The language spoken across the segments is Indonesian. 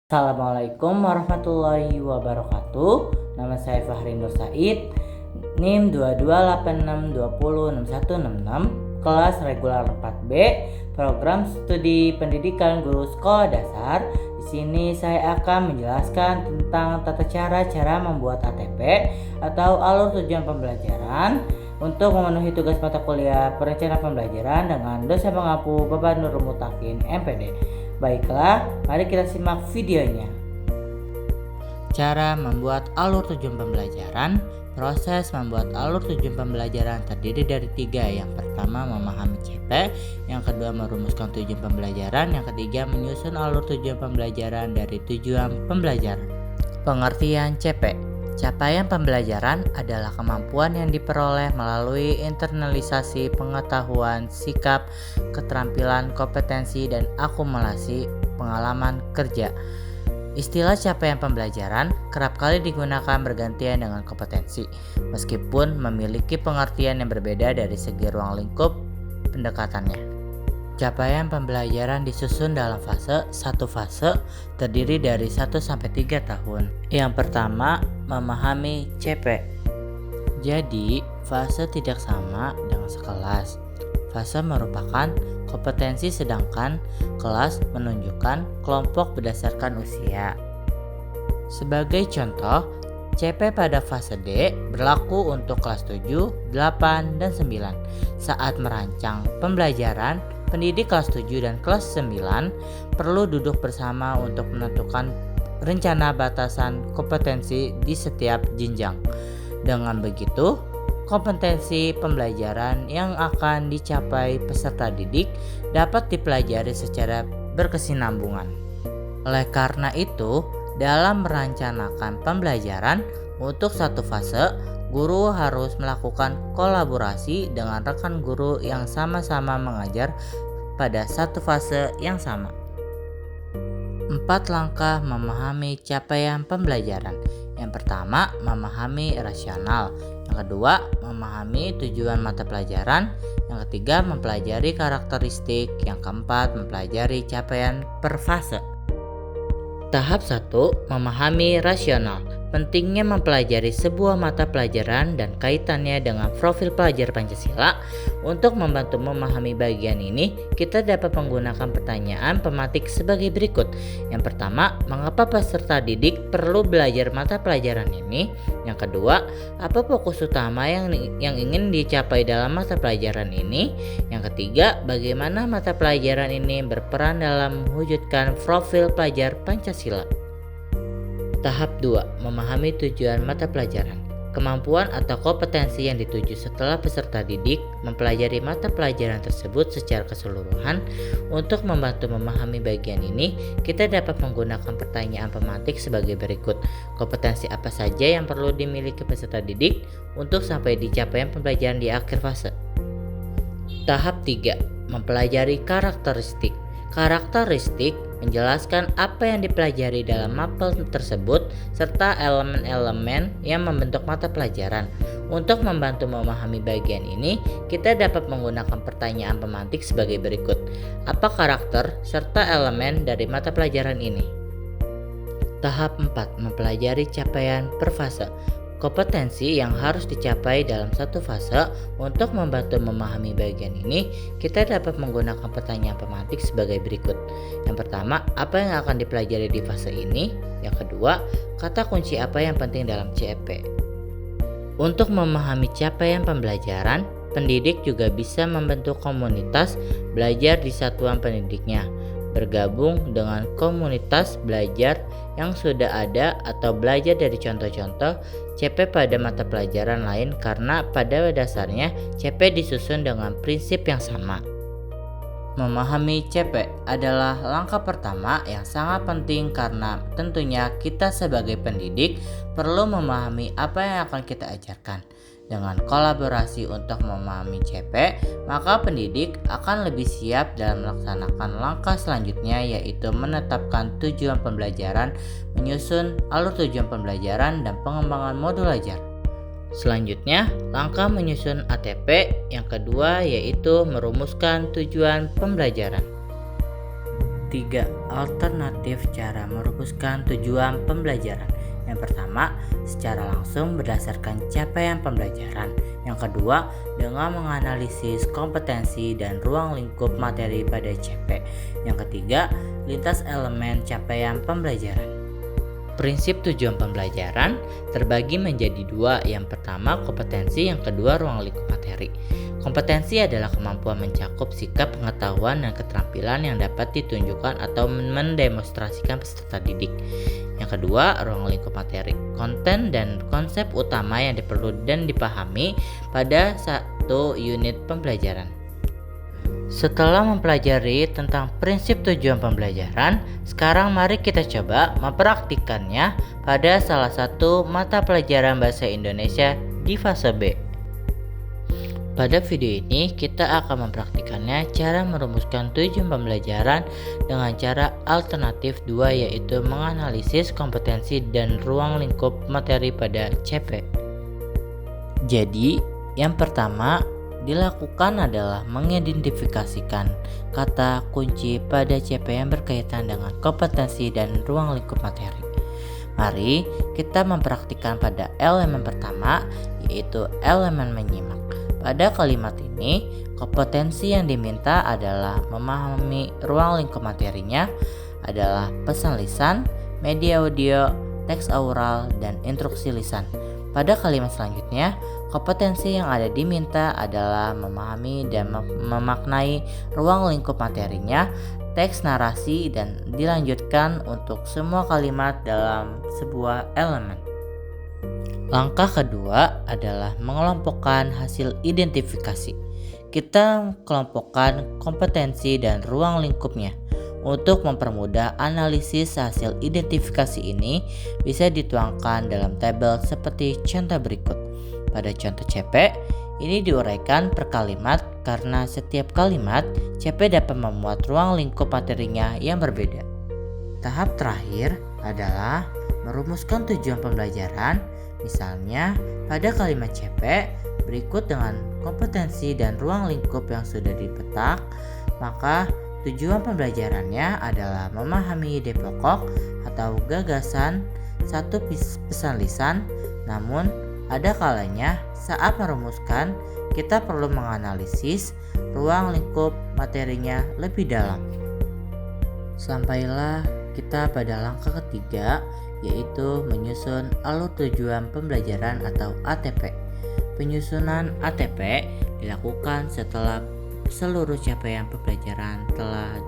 Assalamualaikum warahmatullahi wabarakatuh. Nama saya Fahri Nur Said, NIM 2286206166, kelas reguler 4B, program studi pendidikan guru sekolah dasar. Di sini saya akan menjelaskan tentang tata cara membuat ATP atau alur tujuan pembelajaran untuk memenuhi tugas mata kuliah perencanaan pembelajaran dengan dosen pengampu Bapak Nurul Mutakin MPD. Baiklah, mari kita simak videonya. Cara membuat alur tujuan pembelajaran. Proses membuat alur tujuan pembelajaran terdiri dari 3. Yang pertama, memahami CP. Yang kedua, merumuskan tujuan pembelajaran. Yang ketiga, menyusun alur tujuan pembelajaran dari tujuan pembelajaran. Pengertian CP. Capaian pembelajaran adalah kemampuan yang diperoleh melalui internalisasi pengetahuan, sikap, keterampilan, kompetensi, dan akumulasi pengalaman kerja. Istilah capaian pembelajaran kerap kali digunakan bergantian dengan kompetensi, meskipun memiliki pengertian yang berbeda dari segi ruang lingkup pendekatannya. Capaian pembelajaran disusun dalam fase. Satu fase terdiri dari 1-3 tahun. Yang pertama, memahami CP. Jadi, fase tidak sama dengan sekelas. Fase merupakan kompetensi sedangkan kelas menunjukkan kelompok berdasarkan usia. Sebagai contoh, CP pada fase D berlaku untuk kelas 7, 8, dan 9. Saat merancang pembelajaran, pendidik kelas 7 dan kelas 9 perlu duduk bersama untuk menentukan rencana batasan kompetensi di setiap jenjang. Dengan begitu, kompetensi pembelajaran yang akan dicapai peserta didik dapat dipelajari secara berkesinambungan. Oleh karena itu, dalam merencanakan pembelajaran untuk satu fase, guru harus melakukan kolaborasi dengan rekan guru yang sama-sama mengajar pada satu fase yang sama. 4 langkah memahami capaian pembelajaran. Yang pertama, memahami rasional. Yang kedua, memahami tujuan mata pelajaran. Yang ketiga, mempelajari karakteristik. Yang keempat, mempelajari capaian per fase. Tahap 1, memahami rasional. Pentingnya mempelajari sebuah mata pelajaran dan kaitannya dengan profil pelajar Pancasila. Untuk membantu memahami bagian ini, kita dapat menggunakan pertanyaan pematik sebagai berikut. Yang pertama, mengapa peserta didik perlu belajar mata pelajaran ini? Yang kedua, apa fokus utama yang ingin dicapai dalam mata pelajaran ini? Yang ketiga, bagaimana mata pelajaran ini berperan dalam mewujudkan profil pelajar Pancasila? Tahap 2, memahami tujuan mata pelajaran. Kemampuan atau kompetensi yang dituju setelah peserta didik mempelajari mata pelajaran tersebut secara keseluruhan. Untuk membantu memahami bagian ini, kita dapat menggunakan pertanyaan pemantik sebagai berikut. Kompetensi apa saja yang perlu dimiliki peserta didik untuk sampai di capaian pembelajaran di akhir fase? Tahap 3, mempelajari karakteristik. Karakteristik menjelaskan apa yang dipelajari dalam mapel tersebut serta elemen-elemen yang membentuk mata pelajaran. Untuk membantu memahami bagian ini, kita dapat menggunakan pertanyaan pemantik sebagai berikut. Apa karakter serta elemen dari mata pelajaran ini? Tahap 4, mempelajari capaian per fase. Kompetensi yang harus dicapai dalam satu fase. Untuk membantu memahami bagian ini, kita dapat menggunakan pertanyaan pemantik sebagai berikut. Yang pertama, apa yang akan dipelajari di fase ini? Yang kedua, kata kunci apa yang penting dalam CEP? Untuk memahami capaian pembelajaran, pendidik juga bisa membentuk komunitas belajar di satuan pendidiknya, bergabung dengan komunitas belajar yang sudah ada atau belajar dari contoh-contoh CP pada mata pelajaran lain karena pada dasarnya CP disusun dengan prinsip yang sama. Memahami CP adalah langkah pertama yang sangat penting karena tentunya kita sebagai pendidik perlu memahami apa yang akan kita ajarkan. Dengan kolaborasi untuk memahami CP, maka pendidik akan lebih siap dalam melaksanakan langkah selanjutnya, yaitu menetapkan tujuan pembelajaran, menyusun alur tujuan pembelajaran, dan pengembangan modul ajar. Selanjutnya, langkah menyusun ATP. Yang kedua yaitu merumuskan tujuan pembelajaran. 3 alternatif cara merumuskan tujuan pembelajaran. Yang pertama, secara langsung berdasarkan capaian pembelajaran. Yang kedua, dengan menganalisis kompetensi dan ruang lingkup materi pada CP. Yang ketiga, lintas elemen capaian pembelajaran. Prinsip tujuan pembelajaran terbagi menjadi dua. Yang pertama, kompetensi. Yang kedua, ruang lingkup materi. Kompetensi adalah kemampuan mencakup sikap, pengetahuan, dan keterampilan yang dapat ditunjukkan atau mendemonstrasikan peserta didik. Yang kedua, ruang lingkup materi. Konten dan konsep utama yang diperlu dan dipahami pada satu unit pembelajaran. Setelah mempelajari tentang prinsip tujuan pembelajaran, sekarang mari kita coba mempraktikkannya pada salah satu mata pelajaran bahasa Indonesia di fase B. Pada video ini kita akan mempraktikkannya cara merumuskan tujuan pembelajaran dengan cara alternatif 2, yaitu menganalisis kompetensi dan ruang lingkup materi pada CP. Jadi, yang pertama dilakukan adalah mengidentifikasikan kata kunci pada CP yang berkaitan dengan kompetensi dan ruang lingkup materi. Mari kita mempraktikkan pada elemen pertama, yaitu elemen menyimak. Pada kalimat ini, kompetensi yang diminta adalah memahami ruang lingkup materinya adalah pesan lisan, media audio, teks oral, dan instruksi lisan. Pada kalimat selanjutnya, kompetensi yang ada diminta adalah memahami dan memaknai ruang lingkup materinya, teks narasi, dan dilanjutkan untuk semua kalimat dalam sebuah elemen. Langkah kedua adalah mengelompokkan hasil identifikasi. Kita kelompokkan kompetensi dan ruang lingkupnya. Untuk mempermudah analisis hasil identifikasi ini bisa dituangkan dalam tabel seperti contoh berikut. Pada contoh CP, ini diuraikan per kalimat karena setiap kalimat CP dapat memuat ruang lingkup materinya yang berbeda. Tahap terakhir adalah merumuskan tujuan pembelajaran. Misalnya, pada kalimat CP berikut dengan kompetensi dan ruang lingkup yang sudah dipetak, maka tujuan pembelajarannya adalah memahami ide pokok atau gagasan satu pesan lisan. Namun, ada kalanya saat merumuskan kita perlu menganalisis ruang lingkup materinya lebih dalam. Sampailah kita pada langkah ketiga, yaitu menyusun alur tujuan pembelajaran atau ATP. Penyusunan ATP dilakukan setelah seluruh capaian pembelajaran telah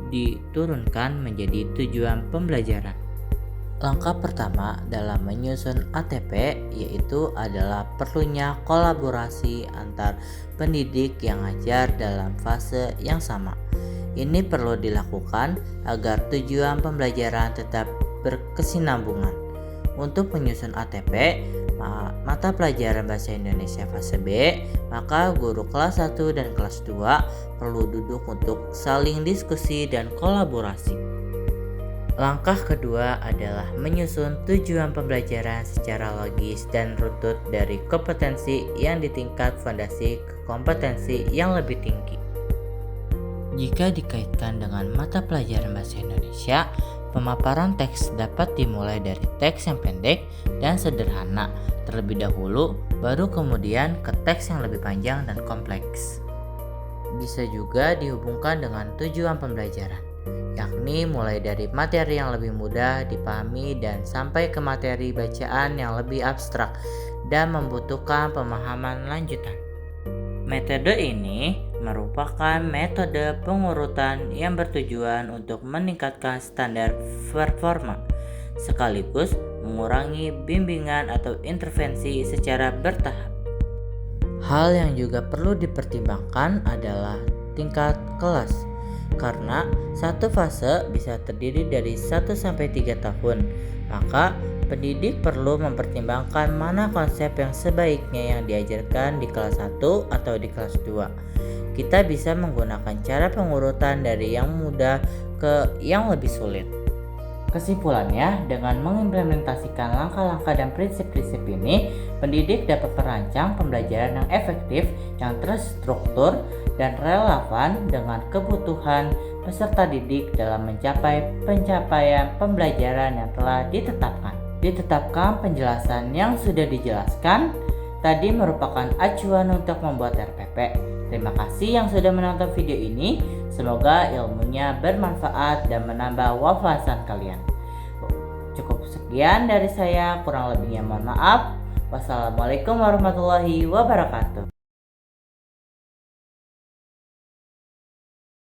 diturunkan menjadi tujuan pembelajaran. Langkah pertama dalam menyusun ATP yaitu adalah perlunya kolaborasi antar pendidik yang ngajar dalam fase yang sama. Ini perlu dilakukan agar tujuan pembelajaran tetap berkesinambungan. Untuk menyusun ATP mata pelajaran bahasa Indonesia fase B, maka guru kelas 1 dan kelas 2 perlu duduk untuk saling diskusi dan kolaborasi. Langkah kedua adalah menyusun tujuan pembelajaran secara logis dan runtut dari kompetensi yang di tingkat fondasi ke kompetensi yang lebih tinggi. Jika dikaitkan dengan mata pelajaran bahasa Indonesia, pemaparan teks dapat dimulai dari teks yang pendek dan sederhana terlebih dahulu, baru kemudian ke teks yang lebih panjang dan kompleks. Bisa juga dihubungkan dengan tujuan pembelajaran, yakni mulai dari materi yang lebih mudah dipahami dan sampai ke materi bacaan yang lebih abstrak dan membutuhkan pemahaman lanjutan. Metode ini merupakan metode pengurutan yang bertujuan untuk meningkatkan standar performa, sekaligus mengurangi bimbingan atau intervensi secara bertahap. Hal yang juga perlu dipertimbangkan adalah tingkat kelas, karena satu fase bisa terdiri dari 1-3 tahun, maka pendidik perlu mempertimbangkan mana konsep yang sebaiknya yang diajarkan di kelas 1 atau di kelas 2. Kita bisa menggunakan cara pengurutan dari yang mudah ke yang lebih sulit. Kesimpulannya, dengan mengimplementasikan langkah-langkah dan prinsip-prinsip ini, pendidik dapat merancang pembelajaran yang efektif, yang terstruktur, dan relevan dengan kebutuhan peserta didik dalam mencapai pencapaian pembelajaran yang telah ditetapkan. Ditetapkan penjelasan yang sudah dijelaskan tadi merupakan acuan untuk membuat RPP. Terima kasih yang sudah menonton video ini. Semoga ilmunya bermanfaat dan menambah wawasan kalian. Cukup sekian dari saya, kurang lebihnya mohon maaf. Wassalamualaikum warahmatullahi wabarakatuh.